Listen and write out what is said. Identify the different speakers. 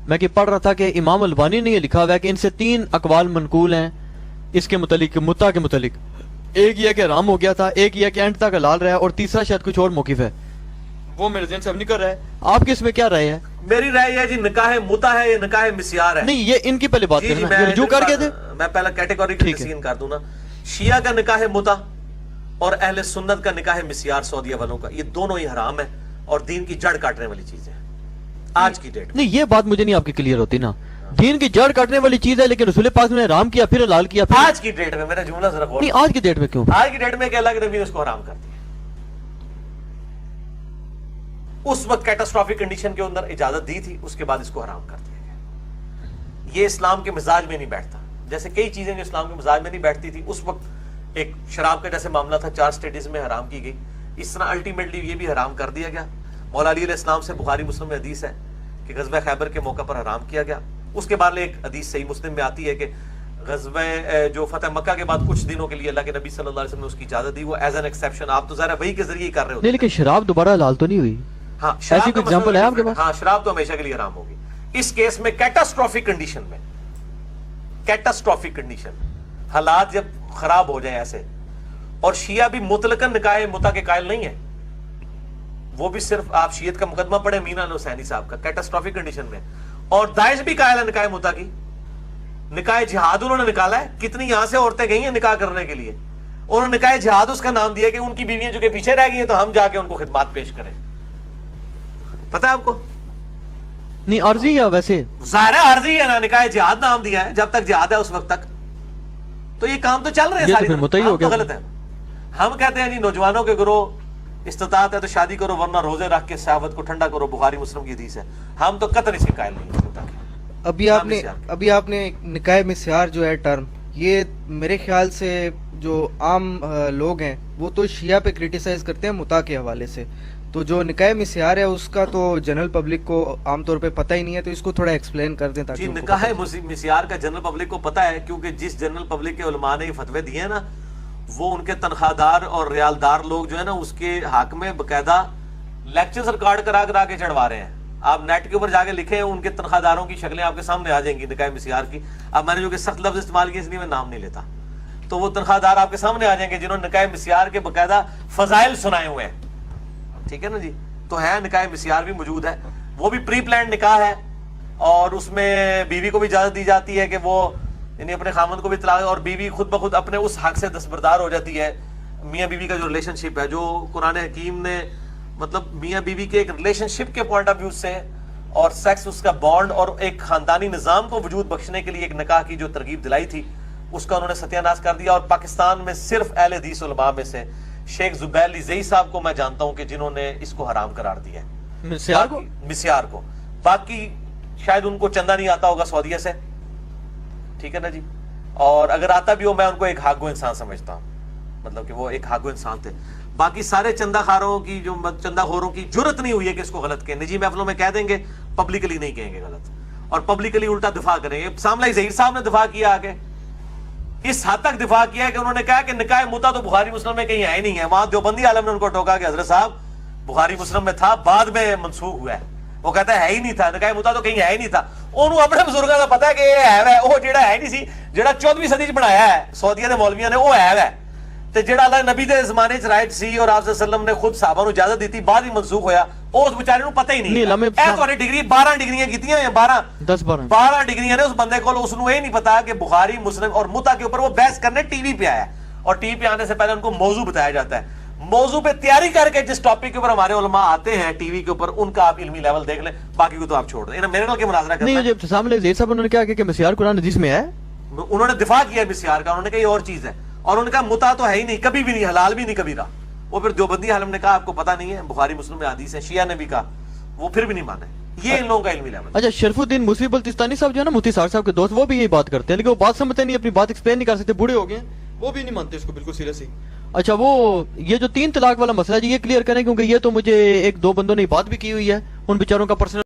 Speaker 1: میں کہ پڑھ رہا تھا کہ امام البانی نے یہ لکھا ہوا ہے کہ ان سے 3 اقوال منقول ہیں اس کے متعلق، متع کے متعلق. ایک یہ کہ حرام ہو گیا تھا، ایک یہ کہ اینڈ تک حلال رہا ہے، اور تیسرا شاید کچھ اور موقف ہے، وہ میرے ذہن سے اب نہیں کر رہا ہے. آپ کی اس میں کیا رائے ہے؟
Speaker 2: میری رائے یہ ہے جی نکاح متع ہے یا نکاح مسیار ہے؟
Speaker 1: نہیں یہ ان کی پہلے بات
Speaker 2: جی
Speaker 1: کرنا، یہ رجوع کر کے تھے.
Speaker 2: میں پہلا کیٹیگوری کا تسین کر دوں نا. شیعہ کا نکاح متع اور اہل سنت کا نکاح مسیار سعودیہ والوں کا، یہ دونوں ہی حرام ہے اور دین کی جڑ کاٹنے والی چیزیں ہیں آج کی ڈیٹ میں.
Speaker 1: نہیں یہ بات مجھے نہیں آپ کی کلیئر ہوتی نا. دین کی جڑ کاٹنے والی چیز ہے لیکن رسول پاک نے حرام کیا پھر حلال کیا.
Speaker 2: آج کی ڈیٹ میں، میرا جملہ ذرا غور.
Speaker 1: نہیں آج کی ڈیٹ میں کیوں؟
Speaker 2: آج کی ڈیٹ میں کہ اللہ کے نبی نے اس کو حرام کر دیا. اس وقت کیٹاسٹرافک کنڈیشن کے اندر اجازت دی تھی، اس کے بعد اس کو حرام کر دیا گیا. یہ اسلام کے مزاج میں نہیں بیٹھتا. جیسے کئی چیزیں جو اسلام کے مزاج میں نہیں بیٹھتی تھی اس وقت، ایک شراب کا جیسے معاملہ تھا 4 سٹیٹس میں حرام کی گئی، اس طرح الٹیمیٹلی یہ بھی حرام کر دیا گیا. مولا علی علیہ السلام سے بخاری مسلم میں حدیث ہے کہ غزوہ خیبر کے موقع پر حرام کیا گیا. اس کے بعد ایک حدیث صحیح مسلم میں آتی ہے کہ غزوہ جو فتح مکہ کے بعد کچھ دنوں کے لیے اللہ کے نبی صلی اللہ علیہ وسلم نے اس کی اجازت دی، وہ ایز این ایکسیپشن. آپ تو ظاہر وہی کے ذریعے کر رہے ہوتے.
Speaker 1: لیکن شراب دوبارہ حلال تو نہیں ہوئی.
Speaker 2: ہاں
Speaker 1: ایسی کوئی ایگزامپل ہے آپ کے پاس؟
Speaker 2: ہاں شراب تو ہمیشہ کے لیے حرام ہوگی. اس کیس میں کیٹاسٹرافک کنڈیشن میں، کیٹاسٹرافک کنڈیشن، حالات جب خراب ہو جائیں ایسے. اور شیعہ بھی مطلقاً نکاح متع کے قائل نہیں ہے، وہ بھی صرف آپ شیعت کا مقدمہ پڑھیں مینا الحسینی صاحب کا، کیٹاسٹرافک کنڈیشن میں. اور داعش بھی قائل ہے نکاح متع کی. نکاح جہاد انہوں نے نکالا ہے. کتنی یہاں سے عورتیں گئی ہیں نکاح کرنے کے لیے، انہوں نے نکاح جہاد اس کا نام دیا کہ ان کی بیویاں جو کہ پیچھے رہ گئی ہیں تو ہم جا کے ان کو خدمات پیش کریں. پتہ ہے آپ کو؟
Speaker 1: نہیں عرضی یا ویسے
Speaker 2: ظاہر ہے عرضی ہے نا، نکاح جہاد نام دیا ہے. جب تک جہاد ہے اس وقت تک تو یہ کام تو چل رہے ہیں ساری. غلط ہے. ہم کہتے ہیں جی نوجوانوں کے گروہ استطاعت ہے تو شادی کرو ورنہ روزے رکھ کے شہوت کو ٹھنڈا کرو، بخاری مسلم کی حدیث ہے. ہم تو قطعاً اس کے قائل نہیں ہیں.
Speaker 3: ابھی آپ نے نکاح مسیار جو ہے ٹرم، یہ میرے خیال سے جو عام لوگ ہیں وہ تو شیعہ پہ کرٹیسائز کرتے ہیں متع کے حوالے سے. تو جو نکاح مسیار ہے اس کا تو جنرل پبلک کو عام طور پہ پتہ ہی نہیں ہے، تو اس کو تھوڑا ایکسپلین کر دیں.
Speaker 2: جی نکاح مسیار کا جنرل پبلک کو پتہ ہے، کیونکہ جس جنرل پبلک کے علماء نے یہ فتوے دیے ہیں نا، وہ ان کے تنخواہ دار اور ریالدار لوگ جو ہے نا اس کے حق میں باقاعدہ لیکچرز ریکارڈ کرا کرا کے چڑھوا رہے ہیں. آپ نیٹ کے اوپر جا کے لکھیں، ان کے تنخواہ داروں کی شکلیں آپ کے سامنے آ جائیں گی نکاح مسیار کی. اب میں نے جو کہ سخت لفظ استعمال کیے اس لیے میں نام نہیں لیتا، تو وہ تنخواہ دار آپ کے سامنے آ جائیں گے جنہوں نے نکاح مسیار کے باقاعدہ فضائل سنائے ہوئے ہیں. ٹھیک ہے نا جی. تو ہے نکاح مسیار بھی موجود ہے، وہ بھی پری پلانڈ نکاح ہے، اور اس میں بیوی کو بھی اجازت دی جاتی ہے کہ وہ یعنی اپنے خامند کو بھی طلاق، اور بیوی خود بخود اپنے اس حق سے دستبردار ہو جاتی ہے. میاں بیوی کا جو ریلیشن شپ ہے، جو قرآن حکیم نے مطلب میاں بیوی کے ایک ریلیشن شپ کے پوائنٹ آف ویو سے اور سیکس اس کا بانڈ اور ایک خاندانی نظام کو وجود بخشنے کے لیے ایک نکاح کی جو ترغیب دلائی تھی، اس کا انہوں نے ستیہ ناش کر دیا. اور پاکستان میں صرف اہل حدیث علماء میں سے شیخ زبیر علی زئی صاحب کو میں جانتا ہوں کہ جنہوں نے اس کو حرام قرار دیا ہے مسیار کو. باقی شاید ان کو چندہ نہیں آتا ہوگا سعودیہ سے. ٹھیک ہے نا جی. اور اگر آتا بھی ہو میں ان کو ایک حاگو انسان سمجھتا ہوں، مطلب کہ وہ ایک حاگو انسان تھے. باقی سارے چندہ خاروں کی جو چندہ خوروں کی جرت نہیں ہوئی ہے کہ اس کو غلط کہیں. نجی محفلوں میں کہہ دیں گے، پبلکلی نہیں کہیں گے غلط، اور پبلکلی الٹا دفاع کریں گے. ساملہ ظہیر صاحب نے دفاع کیا آگے، اس حد تک دفاع کیا ہے کہ انہوں نے کہا کہ نکاح متع تو بخاری مسلم میں کہیں ہے ہی نہیں ہے. وہاں دیوبندی عالم نے ان کو ٹوکا کہ حضرت صاحب بخاری مسلم میں تھا، بعد میں منسوخ ہوا ہے. وہ کہتا ہے ہی نہیں تھا، نکاح متع تو کہیں ہے ہی نہیں تھا. انہوں اپنے بزرگوں کا پتا ہے کہ یہ ہے وہ جڑا ہے نہیں سی، جڑا 14ویں صدی چ بنایا ہے سعودیہ دے مولویاں نے، وہ ہے تے جڑا اللہ نبی دے زمانے چ رائٹ سی اور آپ صلی اللہ علیہ وسلم نے خود صحابہ نو اجازت دیتی، بعد ہی منسوخ ہویا. اس بیچارے نو پتہ ہی نہیں. اے تہاڈی ڈگری 12 ڈگریاں کیتیاں ہیں، 12 ڈگریاں نے اس بندے کو، اس نو یہ نہیں پتا کہ بخاری مسلم اور متع کے اوپر وہ بحث کرنے ٹی وی پہ آیا ہے. اور ٹی وی پہ آنے سے پہلے ان کو موضوع بتایا جاتا ہے. موضوع پہ تیاری کر کے جس ٹاپک کے اوپر ہمارے علماء آتے ہیں ٹی وی کے اوپر، ان کا آپ علمی لیول دیکھ لیں، باقی کو تو آپ چھوڑ دیں. میرے نال کے مناظرہ کرنا
Speaker 1: نہیں. جب سامنے ظہیر صاحب انہوں نے کہا کہ مسیار قرآن حدیث میں ہے،
Speaker 2: انہوں نے دفاع کیا مسیار کا. انہوں نے کہا یہ اور چیز ہے، اور انہوں نے کہا متع تو ہے ہی نہیں، کبھی بھی نہیں، حلال بھی نہیں کبھی رہا. وہ پھر دیوبندی عالم نے کہا آپ کو پتہ نہیں ہے بخاری مسلم میں حدیث ہے، شیعہ نے بھی کہا، وہ پھر بھی نہیں مانا. یہ ان لوگوں کا علمی لیول.
Speaker 1: اچھا شرف الدین موسوی بلتستانی صاحب جو ہے نا مفتی صاحب کے دوست، وہ بھی یہی بات کرتے ہیں، لیکن وہ بات سمجھتے نہیں، اپنی بات ایکسپلین نہیں کر سکتے، بوڑھے ہو گئے ہیں، وہ بھی نہیں مانتے اس کو بالکل سیریسلی. اچھا وہ یہ جو 3 طلاق والا مسئلہ جی یہ کلیئر کریں، کیونکہ یہ تو مجھے 1-2 بندوں نے بات بھی کی ہوئی ہے، ان بیچاروں کا پرسنل